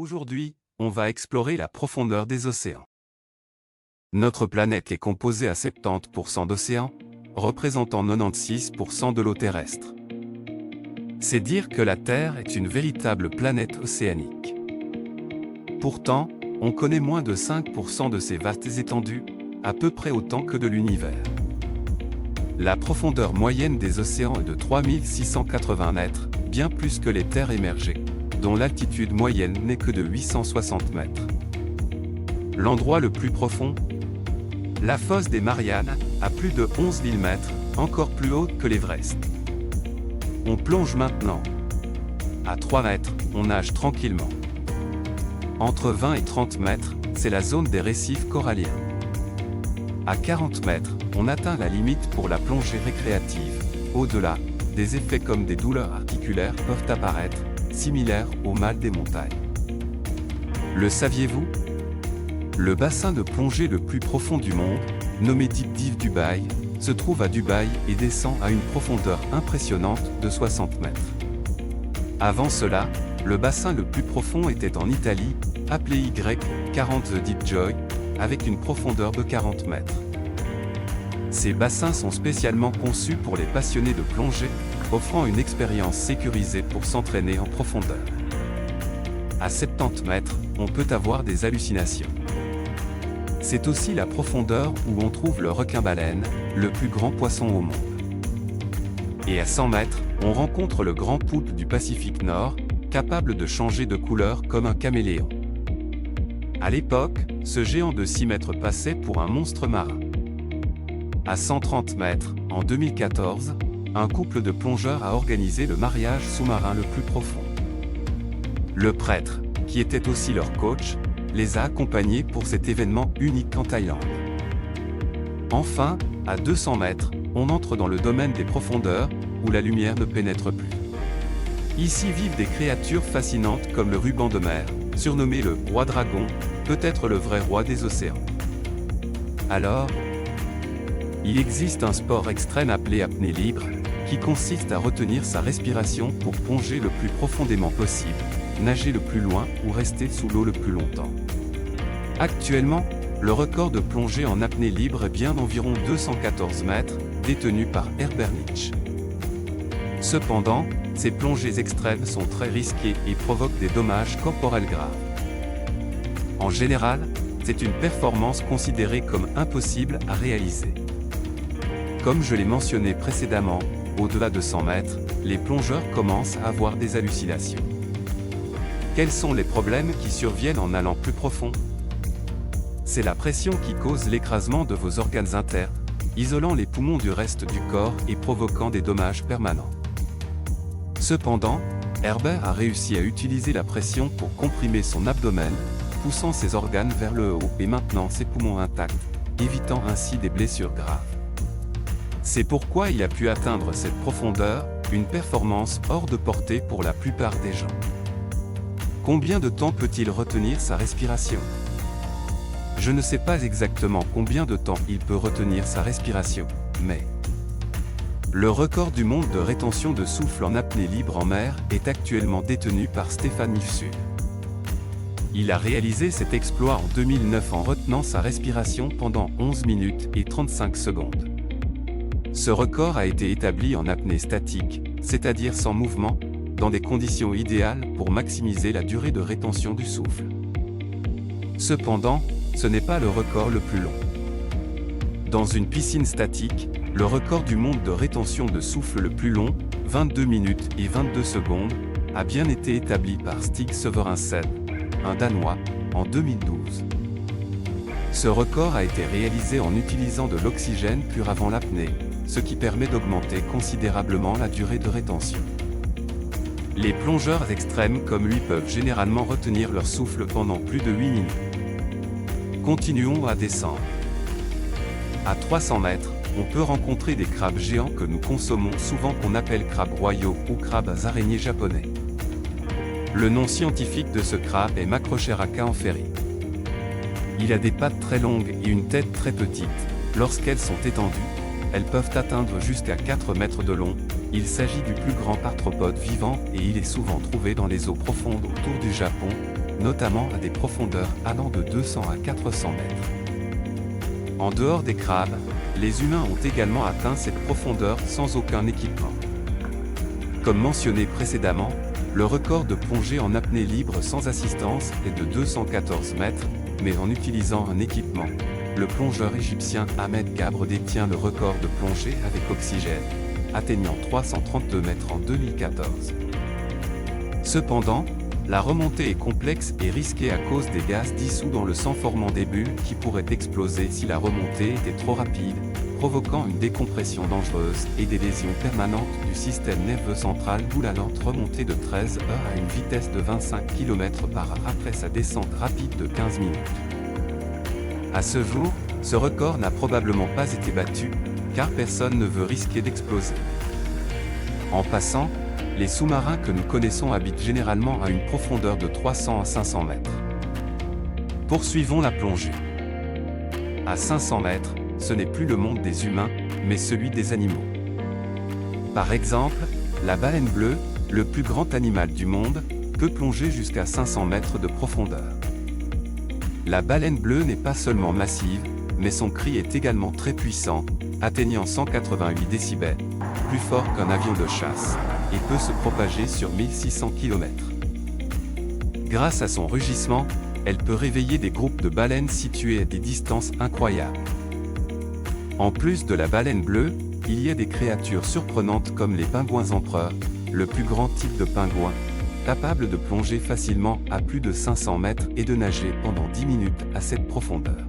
Aujourd'hui, on va explorer la profondeur des océans. Notre planète est composée à 70% d'océans, représentant 96% de l'eau terrestre. C'est dire que la Terre est une véritable planète océanique. Pourtant, on connaît moins de 5% de ces vastes étendues, à peu près autant que de l'univers. La profondeur moyenne des océans est de 3680 mètres, bien plus que les terres émergées, dont l'altitude moyenne n'est que de 860 mètres. L'endroit le plus profond, la fosse des Mariannes, à plus de 11 000 mètres, encore plus haute que l'Everest. On plonge maintenant. À 3 mètres, on nage tranquillement. Entre 20 et 30 mètres, c'est la zone des récifs coralliens. À 40 mètres, on atteint la limite pour la plongée récréative. Au-delà, des effets comme des douleurs articulaires peuvent apparaître, similaires au mal des montagnes. Le saviez-vous ? Le bassin de plongée le plus profond du monde, nommé Deep Dive Dubaï, se trouve à Dubaï et descend à une profondeur impressionnante de 60 mètres. Avant cela, le bassin le plus profond était en Italie, appelé Y40 The Deep Joy, avec une profondeur de 40 mètres. Ces bassins sont spécialement conçus pour les passionnés de plongée, offrant une expérience sécurisée pour s'entraîner en profondeur. À 70 mètres, on peut avoir des hallucinations. C'est aussi la profondeur où on trouve le requin-baleine, le plus grand poisson au monde. Et à 100 mètres, on rencontre le grand poulpe du Pacifique Nord, capable de changer de couleur comme un caméléon. À l'époque, ce géant de 6 mètres passait pour un monstre marin. À 130 mètres, en 2014, un couple de plongeurs a organisé le mariage sous-marin le plus profond. Le prêtre, qui était aussi leur coach, les a accompagnés pour cet événement unique en Thaïlande. Enfin, à 200 mètres, on entre dans le domaine des profondeurs, où la lumière ne pénètre plus. Ici vivent des créatures fascinantes comme le ruban de mer, surnommé le roi dragon, peut-être le vrai roi des océans. Alors, il existe un sport extrême appelé apnée libre, qui consiste à retenir sa respiration pour plonger le plus profondément possible, nager le plus loin ou rester sous l'eau le plus longtemps. Actuellement, le record de plongée en apnée libre est bien d'environ 214 mètres, détenu par Herbert Nietzsche. Cependant, ces plongées extrêmes sont très risquées et provoquent des dommages corporels graves. En général, c'est une performance considérée comme impossible à réaliser. Comme je l'ai mentionné précédemment, au-delà de 100 mètres, les plongeurs commencent à avoir des hallucinations. Quels sont les problèmes qui surviennent en allant plus profond ? C'est la pression qui cause l'écrasement de vos organes internes, isolant les poumons du reste du corps et provoquant des dommages permanents. Cependant, Herbert a réussi à utiliser la pression pour comprimer son abdomen, poussant ses organes vers le haut et maintenant ses poumons intacts, évitant ainsi des blessures graves. C'est pourquoi il a pu atteindre cette profondeur, une performance hors de portée pour la plupart des gens. Combien de temps peut-il retenir sa respiration ? Je ne sais pas exactement combien de temps il peut retenir sa respiration, mais le record du monde de rétention de souffle en apnée libre en mer est actuellement détenu par Stéphane Ifsu. Il a réalisé cet exploit en 2009 en retenant sa respiration pendant 11 minutes et 35 secondes. Ce record a été établi en apnée statique, c'est-à-dire sans mouvement, dans des conditions idéales pour maximiser la durée de rétention du souffle. Cependant, ce n'est pas le record le plus long. Dans une piscine statique, le record du monde de rétention de souffle le plus long, 22 minutes et 22 secondes, a bien été établi par Stig Søverensen, un Danois, en 2012. Ce record a été réalisé en utilisant de l'oxygène pur avant l'apnée, ce qui permet d'augmenter considérablement la durée de rétention. Les plongeurs extrêmes comme lui peuvent généralement retenir leur souffle pendant plus de 8 minutes. Continuons à descendre. À 300 mètres, on peut rencontrer des crabes géants que nous consommons souvent qu'on appelle crabes royaux ou crabes araignées japonais. Le nom scientifique de ce crabe est Macrocheraca amphéri. Il a des pattes très longues et une tête très petite. Lorsqu'elles sont étendues, elles peuvent atteindre jusqu'à 4 mètres de long. Il s'agit du plus grand arthropode vivant et il est souvent trouvé dans les eaux profondes autour du Japon, notamment à des profondeurs allant de 200 à 400 mètres. En dehors des crabes, les humains ont également atteint cette profondeur sans aucun équipement. Comme mentionné précédemment, le record de plongée en apnée libre sans assistance est de 214 mètres, mais en utilisant un équipement. Le plongeur égyptien Ahmed Gabre détient le record de plongée avec oxygène, atteignant 332 mètres en 2014. Cependant, la remontée est complexe et risquée à cause des gaz dissous dans le sang formant des bulles qui pourraient exploser si la remontée était trop rapide, provoquant une décompression dangereuse et des lésions permanentes du système nerveux central, d'où la lente remontée de 13 heures à une vitesse de 25 km/h après sa descente rapide de 15 minutes. À ce jour, ce record n'a probablement pas été battu, car personne ne veut risquer d'exploser. En passant, les sous-marins que nous connaissons habitent généralement à une profondeur de 300 à 500 mètres. Poursuivons la plongée. À 500 mètres, ce n'est plus le monde des humains, mais celui des animaux. Par exemple, la baleine bleue, le plus grand animal du monde, peut plonger jusqu'à 500 mètres de profondeur. La baleine bleue n'est pas seulement massive, mais son cri est également très puissant, atteignant 188 décibels, plus fort qu'un avion de chasse, et peut se propager sur 1600 km. Grâce à son rugissement, elle peut réveiller des groupes de baleines situés à des distances incroyables. En plus de la baleine bleue, il y a des créatures surprenantes comme les pingouins empereurs, le plus grand type de pingouin, capable de plonger facilement à plus de 500 mètres et de nager pendant 10 minutes à cette profondeur.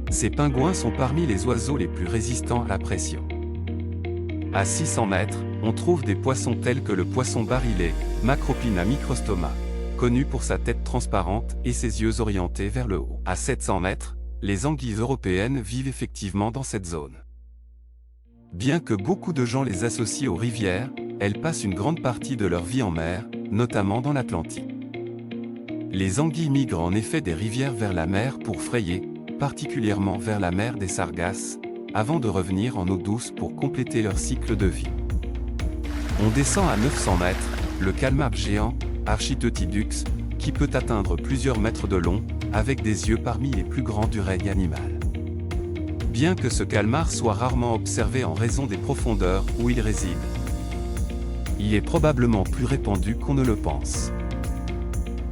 Ces pingouins sont parmi les oiseaux les plus résistants à la pression. À 600 mètres, on trouve des poissons tels que le poisson barillet, Macropina microstoma, connu pour sa tête transparente et ses yeux orientés vers le haut. À 700 mètres, les anguilles européennes vivent effectivement dans cette zone. Bien que beaucoup de gens les associent aux rivières, elles passent une grande partie de leur vie en mer, notamment dans l'Atlantique. Les anguilles migrent en effet des rivières vers la mer pour frayer, particulièrement vers la mer des Sargasses, avant de revenir en eau douce pour compléter leur cycle de vie. On descend à 900 mètres, le calmar géant, Architeuthidux, qui peut atteindre plusieurs mètres de long, avec des yeux parmi les plus grands du règne animal. Bien que ce calmar soit rarement observé en raison des profondeurs où il réside, il est probablement plus répandu qu'on ne le pense.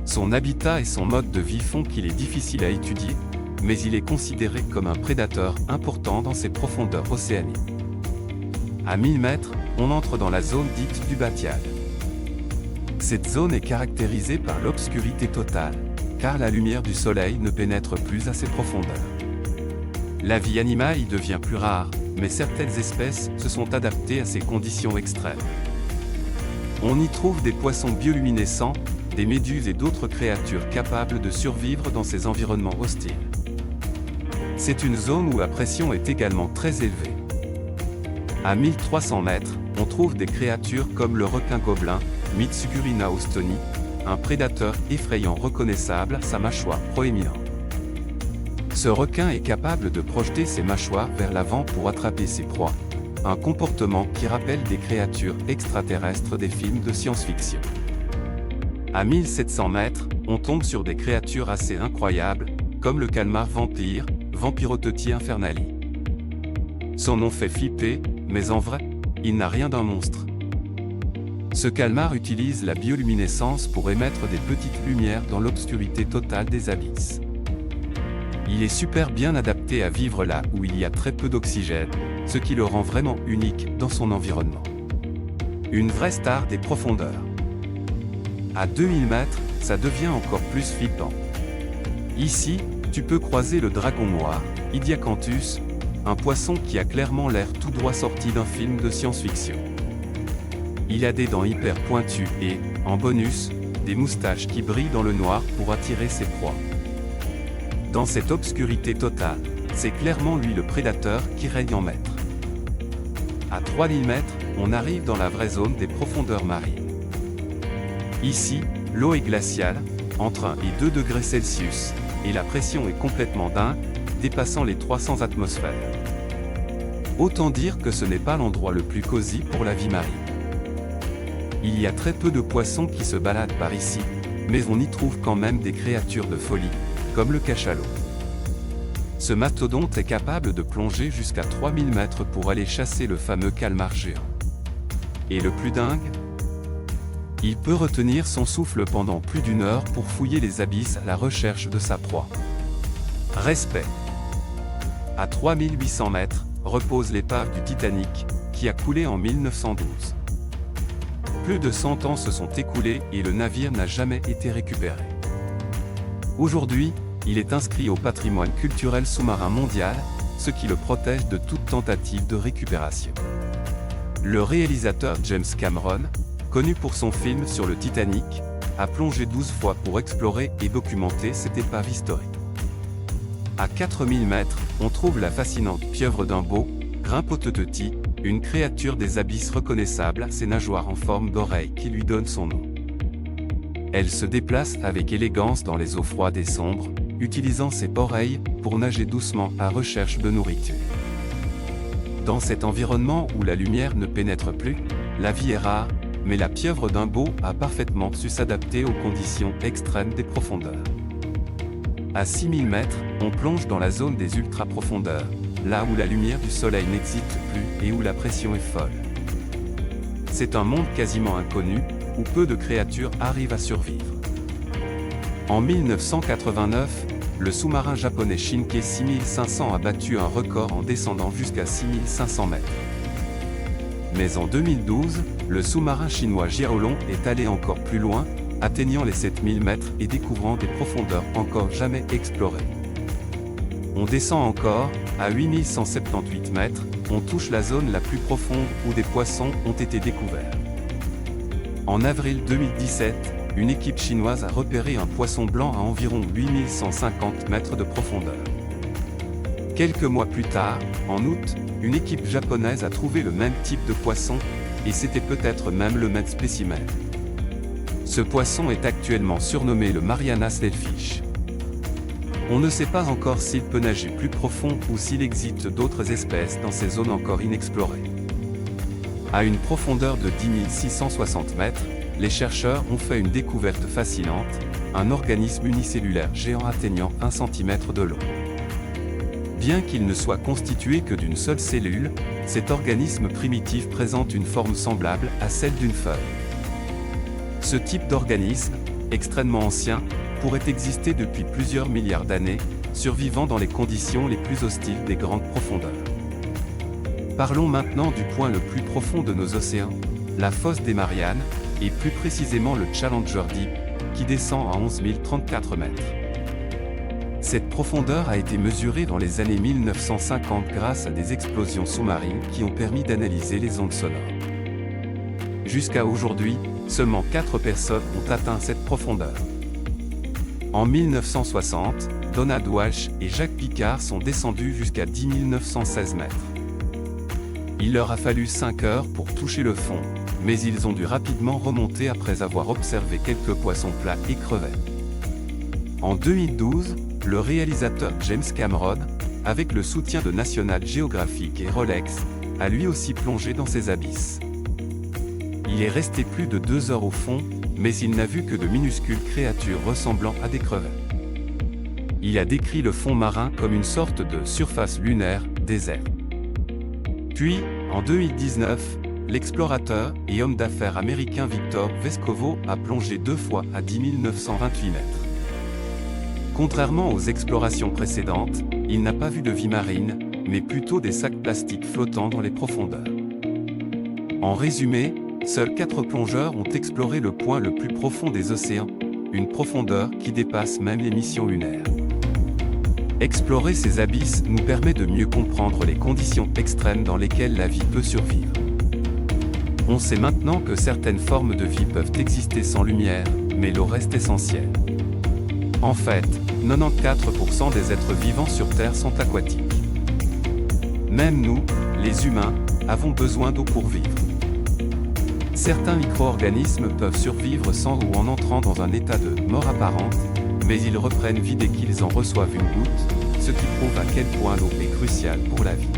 Son habitat et son mode de vie font qu'il est difficile à étudier, mais il est considéré comme un prédateur important dans ces profondeurs océaniques. À 1000 mètres, on entre dans la zone dite du Batial. Cette zone est caractérisée par l'obscurité totale, car la lumière du soleil ne pénètre plus à ces profondeurs. La vie animale y devient plus rare, mais certaines espèces se sont adaptées à ces conditions extrêmes. On y trouve des poissons bioluminescents, des méduses et d'autres créatures capables de survivre dans ces environnements hostiles. C'est une zone où la pression est également très élevée. À 1300 mètres, on trouve des créatures comme le requin gobelin, Mitsugurina austoni, un prédateur effrayant reconnaissable à sa mâchoire proéminente. Ce requin est capable de projeter ses mâchoires vers l'avant pour attraper ses proies, un comportement qui rappelle des créatures extraterrestres des films de science-fiction. À 1700 mètres, on tombe sur des créatures assez incroyables, comme le calmar vampire, Vampiroteuthie infernali. Son nom fait flipper, mais en vrai, il n'a rien d'un monstre. Ce calmar utilise la bioluminescence pour émettre des petites lumières dans l'obscurité totale des abysses. Il est super bien adapté à vivre là où il y a très peu d'oxygène, ce qui le rend vraiment unique dans son environnement. Une vraie star des profondeurs. À 2000 mètres, ça devient encore plus flippant. Ici, tu peux croiser le dragon noir, Idiacanthus, un poisson qui a clairement l'air tout droit sorti d'un film de science-fiction. Il a des dents hyper pointues et, en bonus, des moustaches qui brillent dans le noir pour attirer ses proies. Dans cette obscurité totale, c'est clairement lui le prédateur qui règne en maître. À 3000 mètres, on arrive dans la vraie zone des profondeurs marines. Ici, l'eau est glaciale, entre 1 et 2 degrés Celsius, et la pression est complètement dingue, dépassant les 300 atmosphères. Autant dire que ce n'est pas l'endroit le plus cosy pour la vie marine. Il y a très peu de poissons qui se baladent par ici, mais on y trouve quand même des créatures de folie, comme le cachalot. Ce mastodonte est capable de plonger jusqu'à 3000 mètres pour aller chasser le fameux calmar géant. Et le plus dingue ? Il peut retenir son souffle pendant plus d'une heure pour fouiller les abysses à la recherche de sa proie. Respect. À 3800 mètres, repose l'épave du Titanic, qui a coulé en 1912. Plus de 100 ans se sont écoulés et le navire n'a jamais été récupéré. Aujourd'hui, il est inscrit au patrimoine culturel sous-marin mondial, ce qui le protège de toute tentative de récupération. Le réalisateur James Cameron, connu pour son film sur le Titanic, a plongé 12 fois pour explorer et documenter cette épave historique. À 4000 mètres, on trouve la fascinante pieuvre d'Imbaud, Grimpoteutheuthie, une créature des abysses reconnaissable à ses nageoires en forme d'oreille qui lui donne son nom. Elle se déplace avec élégance dans les eaux froides et sombres, utilisant ses oreilles pour nager doucement à recherche de nourriture. Dans cet environnement où la lumière ne pénètre plus, la vie est rare, mais la pieuvre d'Imbaud a parfaitement su s'adapter aux conditions extrêmes des profondeurs. À 6000 mètres, on plonge dans la zone des ultra-profondeurs, là où la lumière du soleil n'existe plus et où la pression est folle. C'est un monde quasiment inconnu, où peu de créatures arrivent à survivre. En 1989, le sous-marin japonais Shinkai 6500 a battu un record en descendant jusqu'à 6500 mètres. Mais en 2012, le sous-marin chinois Jiaolong est allé encore plus loin, atteignant les 7000 mètres et découvrant des profondeurs encore jamais explorées. On descend encore, à 8178 mètres, on touche la zone la plus profonde où des poissons ont été découverts. En avril 2017, une équipe chinoise a repéré un poisson blanc à environ 8150 mètres de profondeur. Quelques mois plus tard, en août, une équipe japonaise a trouvé le même type de poisson, et c'était peut-être même le même spécimen. Ce poisson est actuellement surnommé le Mariana Sailfish. On ne sait pas encore s'il peut nager plus profond ou s'il existe d'autres espèces dans ces zones encore inexplorées. À une profondeur de 10 660 mètres, les chercheurs ont fait une découverte fascinante, un organisme unicellulaire géant atteignant 1 cm de long. Bien qu'il ne soit constitué que d'une seule cellule, cet organisme primitif présente une forme semblable à celle d'une feuille. Ce type d'organisme, extrêmement ancien, pourrait exister depuis plusieurs milliards d'années, survivant dans les conditions les plus hostiles des grandes profondeurs. Parlons maintenant du point le plus profond de nos océans, la fosse des Mariannes, et plus précisément le Challenger Deep, qui descend à 11 034 mètres. Cette profondeur a été mesurée dans les années 1950 grâce à des explosions sous-marines qui ont permis d'analyser les ondes sonores. Jusqu'à aujourd'hui, seulement 4 personnes ont atteint cette profondeur. En 1960, Donald Walsh et Jacques Picard sont descendus jusqu'à 10 916 mètres. Il leur a fallu 5 heures pour toucher le fond, mais ils ont dû rapidement remonter après avoir observé quelques poissons plats et crevettes. En 2012, le réalisateur James Cameron, avec le soutien de National Geographic et Rolex, a lui aussi plongé dans ces abysses. Il est resté plus de 2 heures au fond, mais il n'a vu que de minuscules créatures ressemblant à des crevettes. Il a décrit le fond marin comme une sorte de surface lunaire, déserte. Puis, en 2019, l'explorateur et homme d'affaires américain Victor Vescovo a plongé 2 fois à 10 928 mètres. Contrairement aux explorations précédentes, il n'a pas vu de vie marine, mais plutôt des sacs plastiques flottant dans les profondeurs. En résumé, seuls 4 plongeurs ont exploré le point le plus profond des océans, une profondeur qui dépasse même les missions lunaires. Explorer ces abysses nous permet de mieux comprendre les conditions extrêmes dans lesquelles la vie peut survivre. On sait maintenant que certaines formes de vie peuvent exister sans lumière, mais l'eau reste essentielle. En fait, 94% des êtres vivants sur Terre sont aquatiques. Même nous, les humains, avons besoin d'eau pour vivre. Certains micro-organismes peuvent survivre sans ou en entrant dans un état de mort apparente, mais ils reprennent vie dès qu'ils en reçoivent une goutte, ce qui prouve à quel point l'eau est cruciale pour la vie.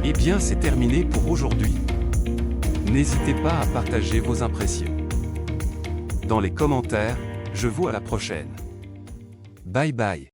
Eh bien, c'est terminé pour aujourd'hui. N'hésitez pas à partager vos impressions. dans les commentaires. Je vous à la prochaine. Bye bye.